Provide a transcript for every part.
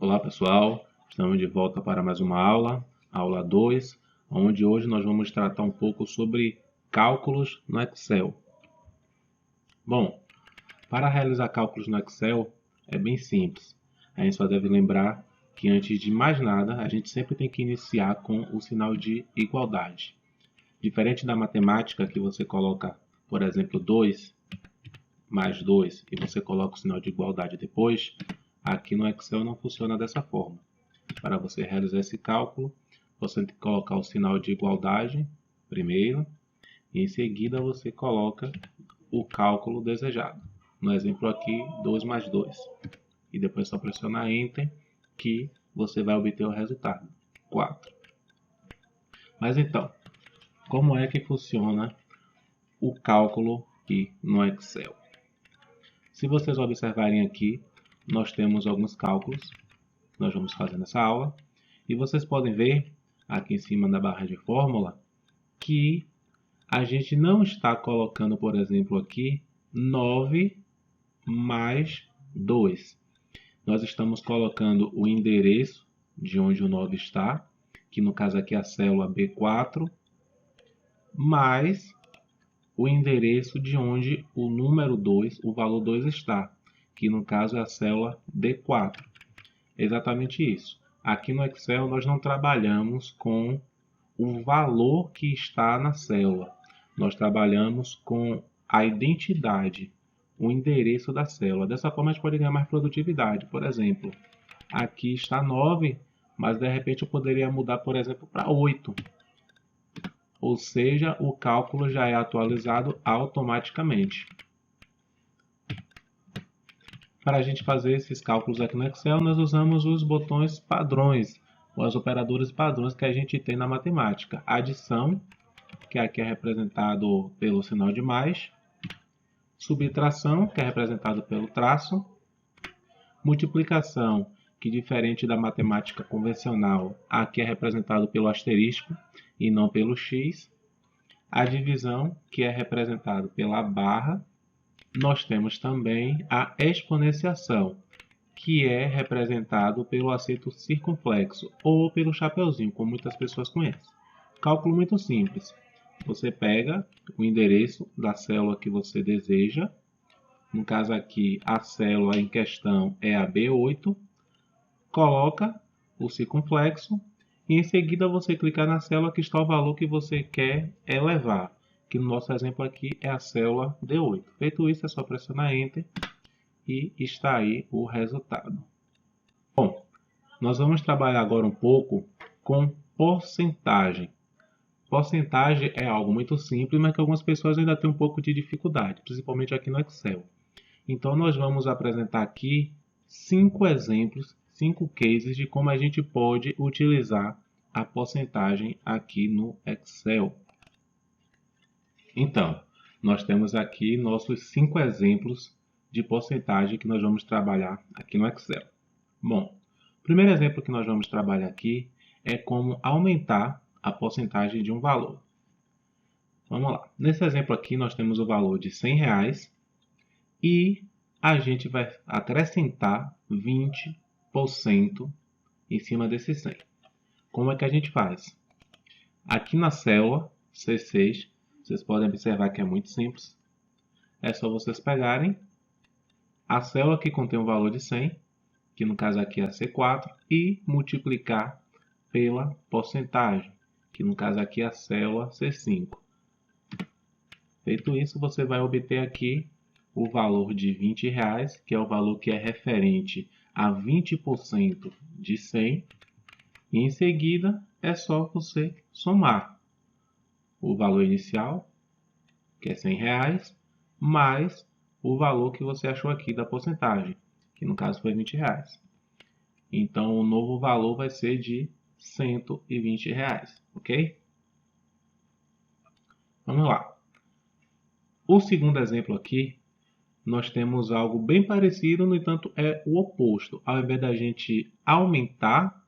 Olá pessoal, estamos de volta para mais uma aula, aula 2, onde hoje nós vamos tratar um pouco sobre cálculos no Excel. Bom, para realizar cálculos no Excel é bem simples. A gente só deve lembrar que antes de mais nada, a gente sempre tem que iniciar com o sinal de igualdade. Diferente da matemática que você coloca, por exemplo, 2 mais 2 e você coloca o sinal de igualdade depois, aqui no Excel não funciona dessa forma. Para você realizar esse cálculo, você tem que colocar o sinal de igualdade primeiro e em seguida você coloca o cálculo desejado. No exemplo aqui, 2 mais 2. E depois é só pressionar Enter que você vai obter o resultado, 4. Mas então, como é que funciona o cálculo aqui no Excel? Se vocês observarem aqui, nós temos alguns cálculos que nós vamos fazer nessa aula. E vocês podem ver aqui em cima da barra de fórmula que a gente não está colocando, por exemplo, aqui 9 mais 2. Nós estamos colocando o endereço de onde o 9 está, que no caso aqui é a célula B4, mais o endereço de onde o número 2, o valor 2 está, que no caso é a célula D4. Exatamente isso. Aqui no Excel nós não trabalhamos com o valor que está na célula. Nós trabalhamos com a identidade, o endereço da célula. Dessa forma a gente pode ganhar mais produtividade. Por exemplo, aqui está 9, mas de repente eu poderia mudar, por exemplo, para 8. Ou seja, o cálculo já é atualizado automaticamente. Para a gente fazer esses cálculos aqui no Excel, nós usamos os botões padrões, ou os operadores padrões que a gente tem na matemática. Adição, que aqui é representado pelo sinal de mais. Subtração, que é representado pelo traço. Multiplicação, que diferente da matemática convencional, aqui é representado pelo asterisco e não pelo X. A divisão, que é representado pela barra. Nós temos também a exponenciação, que é representado pelo acento circunflexo ou pelo chapeuzinho, como muitas pessoas conhecem. Cálculo muito simples. Você pega o endereço da célula que você deseja. No caso aqui, a célula em questão é a B8. Coloca o circunflexo e em seguida você clica na célula que está o valor que você quer elevar, que no nosso exemplo aqui é a célula D8. Feito isso, é só pressionar Enter e está aí o resultado. Bom, nós vamos trabalhar agora um pouco com porcentagem. Porcentagem é algo muito simples, mas que algumas pessoas ainda têm um pouco de dificuldade, principalmente aqui no Excel. Então, nós vamos apresentar aqui 5 exemplos, 5 cases de como a gente pode utilizar a porcentagem aqui no Excel. Então, nós temos aqui nossos 5 exemplos de porcentagem que nós vamos trabalhar aqui no Excel. Bom, o primeiro exemplo que nós vamos trabalhar aqui é como aumentar a porcentagem de um valor. Vamos lá. Nesse exemplo aqui nós temos o valor de R$100 e a gente vai acrescentar 20% em cima desse 100. Como é que a gente faz? Aqui na célula C6, vocês podem observar que é muito simples. É só vocês pegarem a célula que contém o valor de 100, que no caso aqui é a C4, e multiplicar pela porcentagem, que no caso aqui é a célula C5. Feito isso, você vai obter aqui o valor de R$20, que é o valor que é referente a 20% de 100. E em seguida, é só você somar o valor inicial, que é R$100, mais o valor que você achou aqui da porcentagem, que no caso foi R$20. Então, o novo valor vai ser de R$120, ok? Vamos lá. O segundo exemplo aqui, nós temos algo bem parecido, no entanto, é o oposto. Ao invés da gente aumentar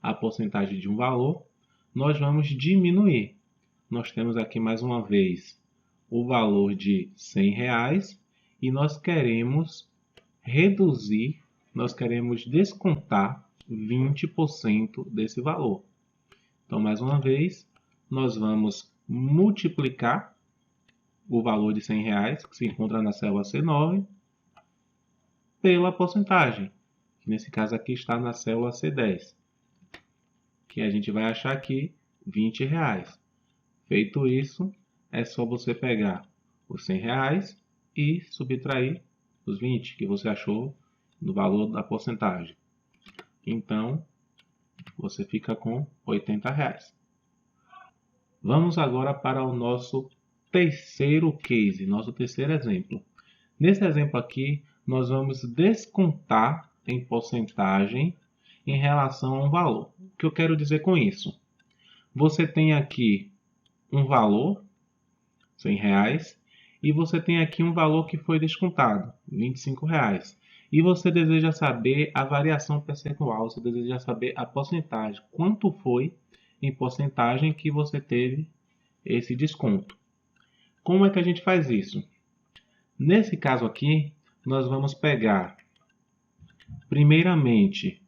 a porcentagem de um valor, nós vamos diminuir. Nós temos aqui mais uma vez o valor de R$100 e nós queremos reduzir nós queremos descontar 20% desse valor. Então, mais uma vez, nós vamos multiplicar o valor de R$100 que se encontra na célula C9 pela porcentagem, que nesse caso aqui está na célula C10, que a gente vai achar aqui R$20. Feito isso, é só você pegar os R$100 e subtrair os 20 que você achou no valor da porcentagem. Então, você fica com R$80. Vamos agora para o nosso terceiro case, nosso terceiro exemplo. Nesse exemplo aqui, nós vamos descontar em porcentagem em relação a um valor. O que eu quero dizer com isso? Você tem aqui um valor, R$100, e você tem aqui um valor que foi descontado, R$25. E você deseja saber a variação percentual, você deseja saber a porcentagem, quanto foi em porcentagem que você teve esse desconto. Como é que a gente faz isso? Nesse caso aqui, nós vamos pegar, primeiramente,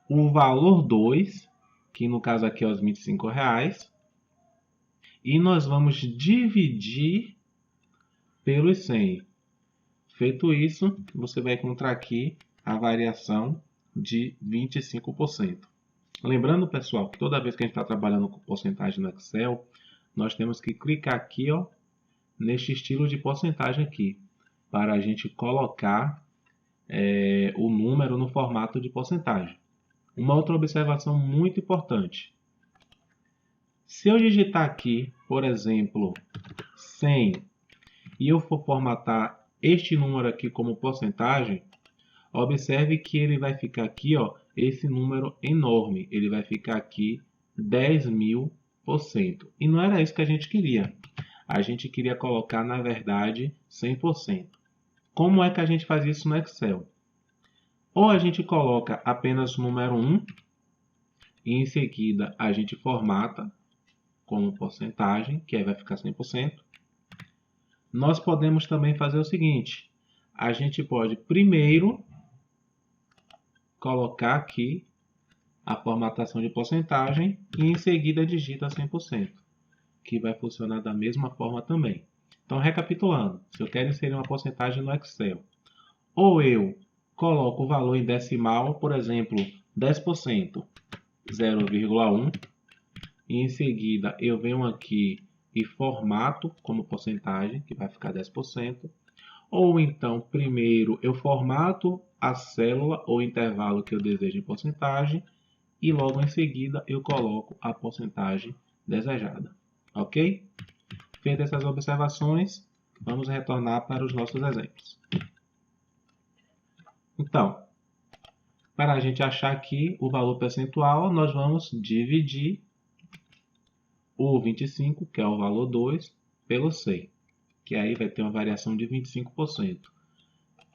o valor 2, que no caso aqui é os R$25, e nós vamos dividir pelos 100. Feito isso, você vai encontrar aqui a variação de 25%. Lembrando, pessoal, que toda vez que a gente está trabalhando com porcentagem no Excel, nós temos que clicar aqui, ó, neste estilo de porcentagem aqui, para a gente colocar o número no formato de porcentagem. Uma outra observação muito importante. Se eu digitar aqui, por exemplo, 100, e eu for formatar este número aqui como porcentagem, observe que ele vai ficar aqui, ó, esse número enorme. Ele vai ficar aqui 10.000%. E não era isso que a gente queria. A gente queria colocar, na verdade, 100%. Como é que a gente faz isso no Excel? Ou a gente coloca apenas o número 1 e em seguida a gente formata como porcentagem, que aí vai ficar 100%. Nós podemos também fazer o seguinte, a gente pode primeiro colocar aqui a formatação de porcentagem e em seguida digita 100%, que vai funcionar da mesma forma também. Então, recapitulando, se eu quero inserir uma porcentagem no Excel, ou eu coloco o valor em decimal, por exemplo, 10%, 0,1, e em seguida eu venho aqui e formato como porcentagem, que vai ficar 10%, ou então primeiro eu formato a célula ou intervalo que eu desejo em porcentagem e logo em seguida eu coloco a porcentagem desejada, ok? Feitas essas observações, vamos retornar para os nossos exemplos. Então, para a gente achar aqui o valor percentual, nós vamos dividir o 25, que é o valor 2, pelo 100, que aí vai ter uma variação de 25%.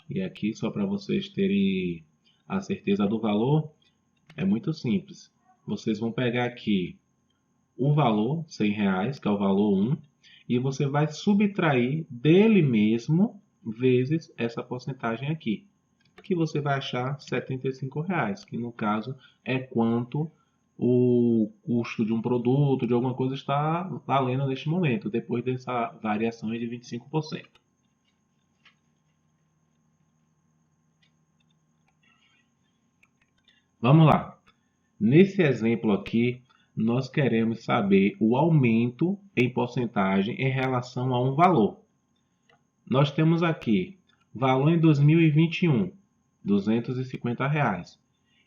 E aqui, só para vocês terem a certeza do valor, é muito simples. Vocês vão pegar aqui o valor, R$100, que é o valor 1, e você vai subtrair dele mesmo vezes essa porcentagem aqui, que você vai achar R$75, que no caso é quanto o custo de um produto, de alguma coisa, está valendo neste momento, depois dessa variação de 25%. Vamos lá. Nesse exemplo aqui, nós queremos saber o aumento em porcentagem em relação a um valor. Nós temos aqui valor em 2021, R$250.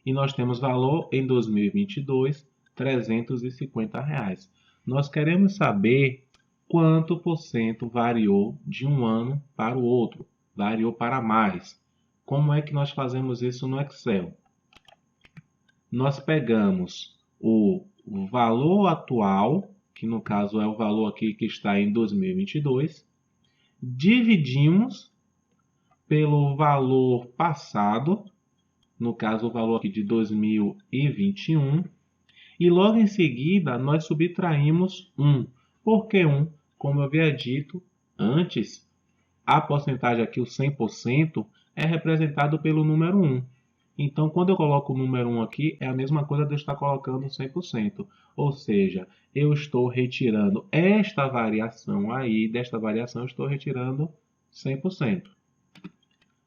E nós temos valor em 2022, R$350. Nós queremos saber quanto por cento variou de um ano para o outro, variou para mais. Como é que nós fazemos isso no Excel? Nós pegamos o valor atual, que no caso é o valor aqui que está em 2022, dividimos pelo valor passado, no caso o valor aqui de 2021, e logo em seguida nós subtraímos 1. Por que 1? Como eu havia dito antes, a porcentagem aqui, o 100%, é representado pelo número 1. Então, quando eu coloco o número 1 aqui, é a mesma coisa de eu estar colocando 100%. Ou seja, eu estou retirando esta variação aí, desta variação eu estou retirando 100%.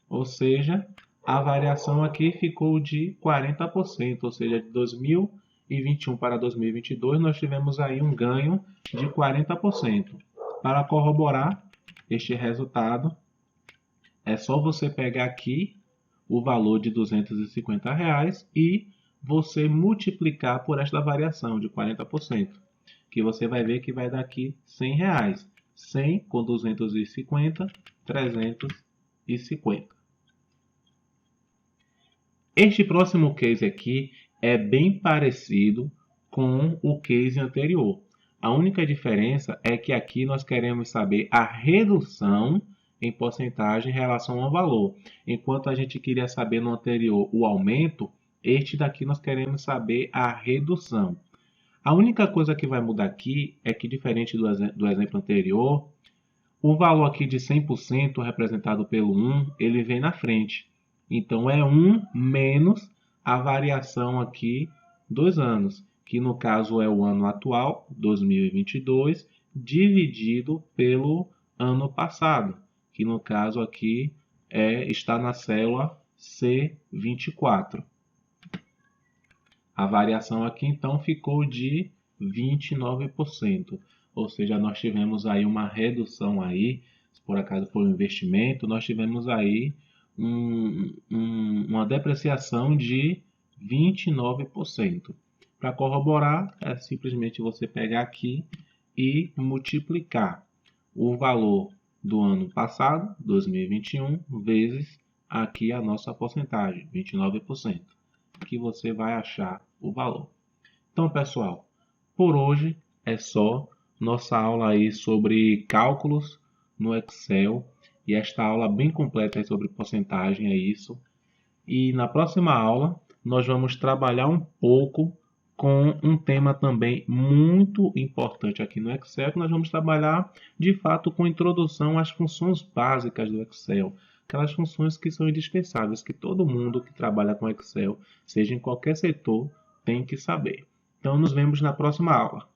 Ou seja, a variação aqui ficou de 40%, ou seja, de 2021 para 2022, nós tivemos aí um ganho de 40%. Para corroborar este resultado, é só você pegar aqui o valor de R$250 e você multiplicar por esta variação de 40%, que você vai ver que vai dar aqui R$100. 100 com 250, 350. Este próximo case aqui é bem parecido com o case anterior. A única diferença é que aqui nós queremos saber a redução em porcentagem em relação ao valor. Enquanto a gente queria saber no anterior o aumento, este daqui nós queremos saber a redução. A única coisa que vai mudar aqui é que, diferente do exemplo anterior, o valor aqui de 100% representado pelo 1, ele vem na frente. Então, é 1 menos a variação aqui dos anos, que no caso é o ano atual, 2022, dividido pelo ano passado, que no caso aqui está na célula C24. A variação aqui então ficou de 29%, ou seja, nós tivemos aí uma redução aí, se por acaso foi um investimento, nós tivemos aí uma depreciação de 29%. Para corroborar, é simplesmente você pegar aqui e multiplicar o valor do ano passado, 2021, vezes aqui a nossa porcentagem, 29%, que você vai achar o valor. Então, pessoal, por hoje é só nossa aula aí sobre cálculos no Excel. E esta aula bem completa sobre porcentagem é isso. E na próxima aula nós vamos trabalhar um pouco com um tema também muito importante aqui no Excel, que nós vamos trabalhar de fato com introdução às funções básicas do Excel. Aquelas funções que são indispensáveis, que todo mundo que trabalha com Excel, seja em qualquer setor, tem que saber. Então nos vemos na próxima aula.